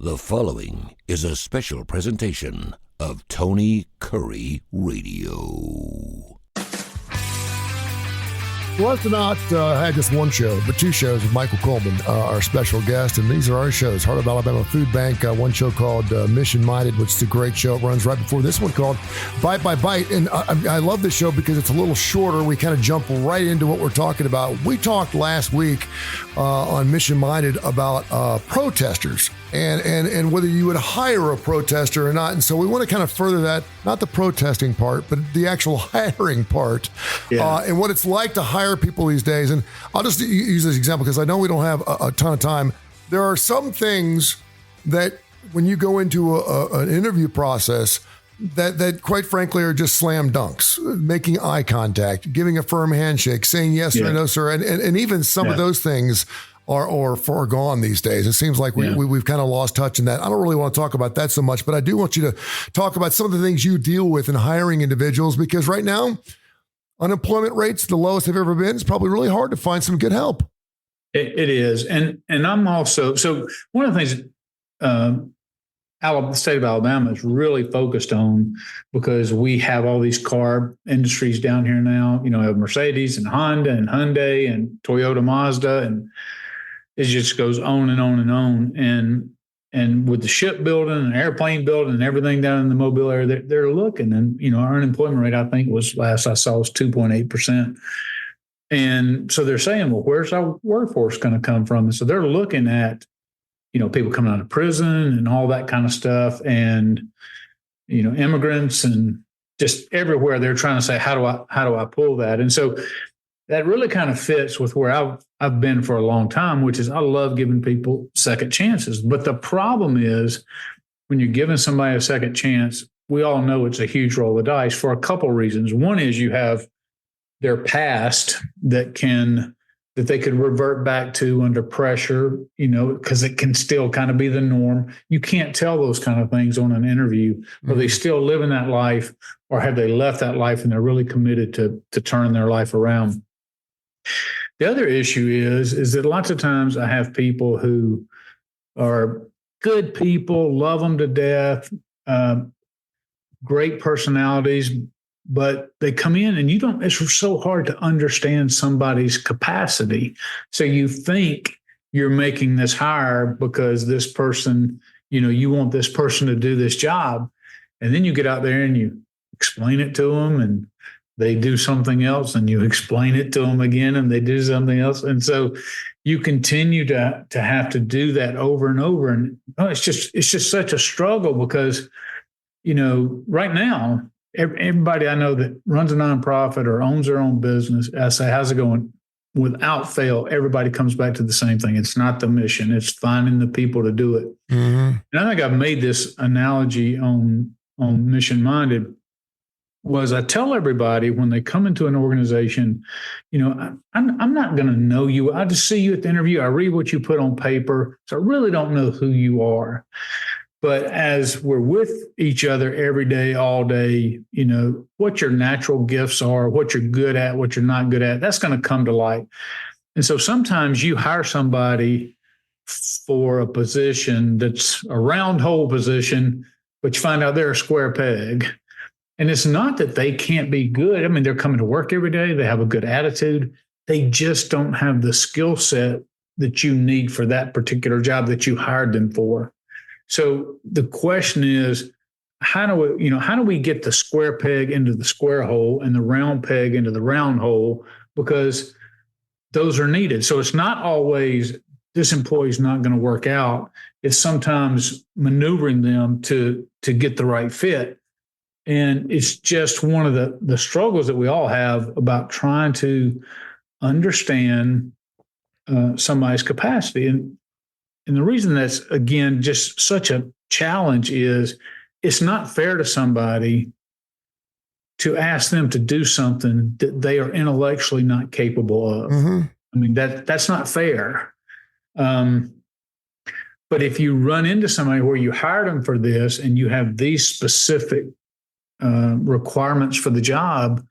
The following is a special presentation of Tony Kurre Radio. Well, tonight I had just one show, but two shows with Michael Coleman, our special guest, and these are our shows. Heart of Alabama Food Bank, one show called Mission Minded, which is a great show. It runs right before this one called Bite by Bite, and I love this show because it's a little shorter. We kind of jump right into what we're talking about. We talked last week on Mission Minded about protesters and whether you would hire a protester or not. And so we want to kind of further that, not the protesting part, but the actual hiring part, and what it's like to hire people these days. And I'll just use this example because I know we don't have a ton of time. There are some things that when you go into an interview process that quite frankly are just slam dunks, making eye contact, giving a firm handshake, saying yes or no, sir. And even some of those things are foregone these days. It seems like we've kind of lost touch in that. I don't really want to talk about that so much, but I do want you to talk about some of the things you deal with in hiring individuals, because right now, unemployment rates, the lowest they've ever been. It's probably really hard to find some good help. It is. And I'm also, so one of the things the state of Alabama is really focused on, because we have all these car industries down here now, we have Mercedes and Honda and Hyundai and Toyota, Mazda, and it just goes on and on and on. And with the shipbuilding and airplane building and everything down in the Mobile area, they're looking. And, our unemployment rate, I think last I saw was 2.8%. And so they're saying, well, where's our workforce going to come from? And so they're looking at, people coming out of prison and all that kind of stuff, and, immigrants and just everywhere. They're trying to say, how do I pull that? And so that really kind of fits with where I've been for a long time, which is I love giving people second chances. But the problem is when you're giving somebody a second chance, we all know it's a huge roll of the dice for a couple of reasons. One is you have their past that they could revert back to under pressure, because it can still kind of be the norm. You can't tell those kind of things on an interview. Are they still living that life, or have they left that life and they're really committed to turning their life around? The other issue is that lots of times I have people who are good people, love them to death, great personalities, but they come in and it's so hard to understand somebody's capacity. So you think you're making this hire because this person, you want this person to do this job. And then you get out there and you explain it to them and they do something else, and you explain it to them again and they do something else. And so you continue to have to do that over and over. And it's just such a struggle because, right now, everybody I know that runs a nonprofit or owns their own business, I say, how's it going? Without fail, everybody comes back to the same thing. It's not the mission. It's finding the people to do it. Mm-hmm. And I think I've made this analogy on Mission Minded. Was I tell everybody when they come into an organization, I'm not going to know you. I just see you at the interview. I read what you put on paper. So I really don't know who you are. But as we're with each other every day, all day, what your natural gifts are, what you're good at, what you're not good at, that's going to come to light. And so sometimes you hire somebody for a position that's a round hole position, but you find out they're a square peg. And it's not that they can't be good. I mean, they're coming to work every day. They have a good attitude. They just don't have the skill set that you need for that particular job that you hired them for. So the question is, how do we get the square peg into the square hole and the round peg into the round hole? Because those are needed. So it's not always this employee's not going to work out. It's sometimes maneuvering them to get the right fit. And it's just one of the struggles that we all have about trying to understand somebody's capacity. And the reason that's, again, just such a challenge is it's not fair to somebody to ask them to do something that they are intellectually not capable of. Mm-hmm. I mean, that's not fair. But if you run into somebody where you hired them for this and you have these specific requirements for the job,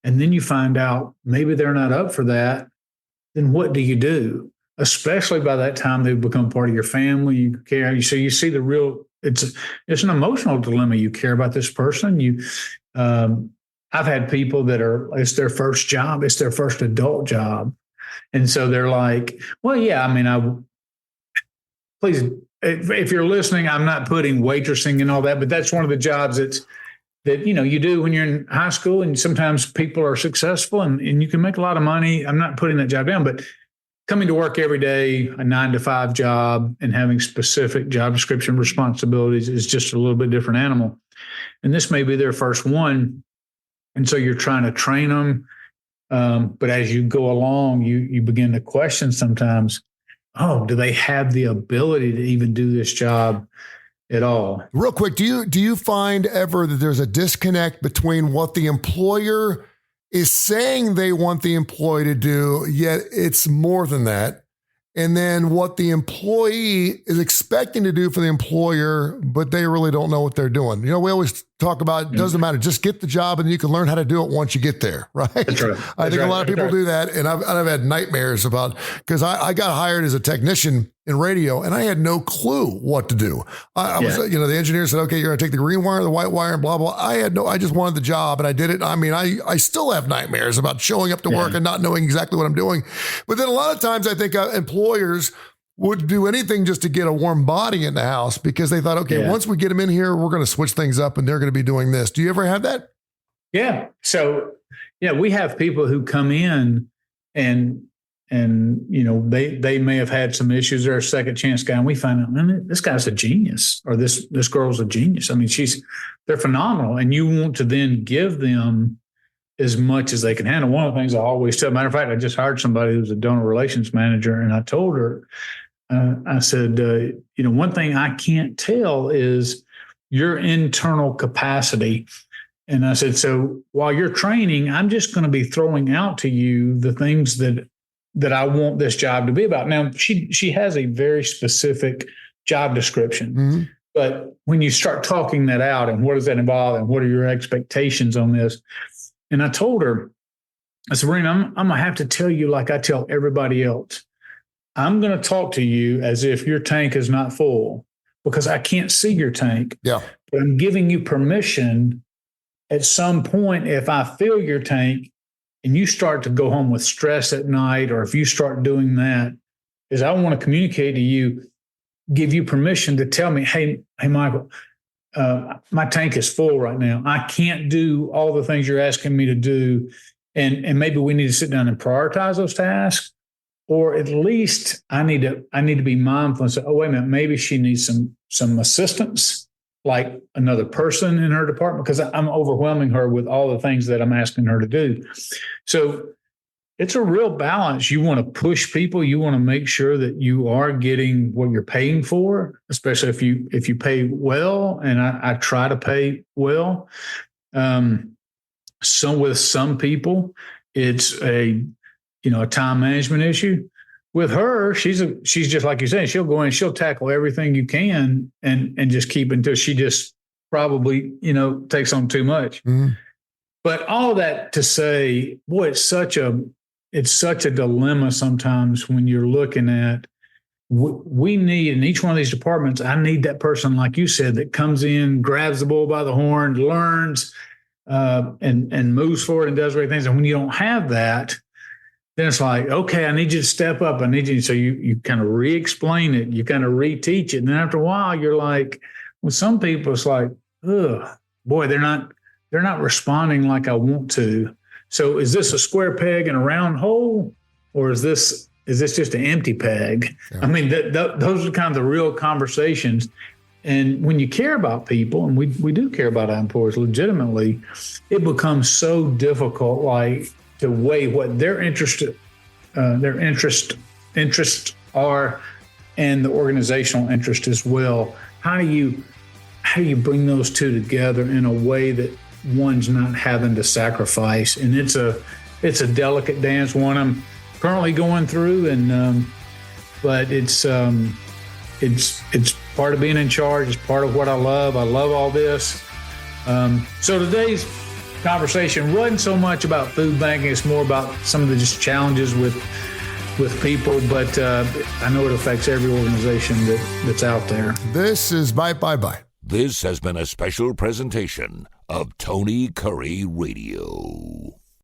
and then you find out maybe they're not up for that, then what do you do? especially by that time they've become part of your family. You care. So you see the real. It's an emotional dilemma. You care about this person. I've had people that it's their first job. It's their first adult job. And so they're like, well, yeah, I mean, please, if you're listening, I'm not putting waitressing and all that, but that's one of the jobs that you do when you're in high school, and sometimes people are successful and you can make a lot of money. I'm not putting that job down, but coming to work every day, a 9-to-5 job, and having specific job description responsibilities is just a little bit different animal. And this may be their first one. And so you're trying to train them. But as you go along, you begin to question sometimes, do they have the ability to even do this job at all? Real quick, do you find ever that there's a disconnect between what the employer is saying they want the employee to do, yet it's more than that, and then what the employee is expecting to do for the employer, but they really don't know what they're doing? We always talk about, it doesn't matter, just get the job and you can learn how to do it once you get there, right? That's right. I think a lot of people do that, and I've had nightmares about, because I got hired as a technician in radio and I had no clue what to do. I was, the engineer said, okay, you're going to take the green wire, the white wire, and blah, blah. I just wanted the job and I did it. I mean, I still have nightmares about showing up to work and not knowing exactly what I'm doing. But then a lot of times I think employers would do anything just to get a warm body in the house, because they thought, okay, once we get them in here, we're going to switch things up and they're going to be doing this. Do you ever have that? Yeah. So, we have people who come in and they may have had some issues. They're a second chance guy, and we find out, man, this guy's a genius, or this girl's a genius. I mean, they're phenomenal, and you want to then give them as much as they can handle. One of the things I always tell, matter of fact, I just hired somebody who was a donor relations manager, and I told her, I said, one thing I can't tell is your internal capacity. And I said, so while you're training, I'm just going to be throwing out to you the things that I want this job to be about. Now, she has a very specific job description, but when you start talking that out, and what does that involve, and what are your expectations on this? And I told her, I said, Rena, I'm going to have to tell you like I tell everybody else. I'm going to talk to you as if your tank is not full, because I can't see your tank. Yeah. But I'm giving you permission at some point, if I fill your tank and you start to go home with stress at night, or if you start doing that, is I want to communicate to you, give you permission to tell me, hey, Michael, my tank is full right now. I can't do all the things you're asking me to do. And maybe we need to sit down and prioritize those tasks, or at least I need to be mindful and say, oh, wait a minute, maybe she needs some assistance, like another person in her department, because I'm overwhelming her with all the things that I'm asking her to do. So it's a real balance. You want to push people. You want to make sure that you are getting what you're paying for, especially if you pay well. And I try to pay well. So with some people, it's a time management issue. With her, she's just like you said, she'll go in, she'll tackle everything you can and just keep until she just probably, takes on too much. Mm-hmm. But all that to say, boy, it's such a dilemma sometimes when you're looking at, we need in each one of these departments, I need that person, like you said, that comes in, grabs the bull by the horn, learns, and moves forward and does great things. And when you don't have that, then it's like, okay, I need you to step up. I need you. So you kind of re-explain it. You kind of reteach it. And then after a while, you're like, with some people, it's like, ugh, boy, they're not responding like I want to. So is this a square peg in a round hole, or is this just an empty peg? Yeah. I mean, those are kind of the real conversations. And when you care about people, and we do care about our employees legitimately, it becomes so difficult, like, to weigh what their interests are, and the organizational interest as well. How do you bring those two together in a way that one's not having to sacrifice? And it's a delicate dance, one I'm currently going through, and but it's part of being in charge. It's part of what I love. I love all this. So today's conversation wasn't so much about food banking. It's more about some of the just challenges with with people, but I know it affects every organization that's out there. This is Bye. This has been a special presentation of Tony Curry Radio.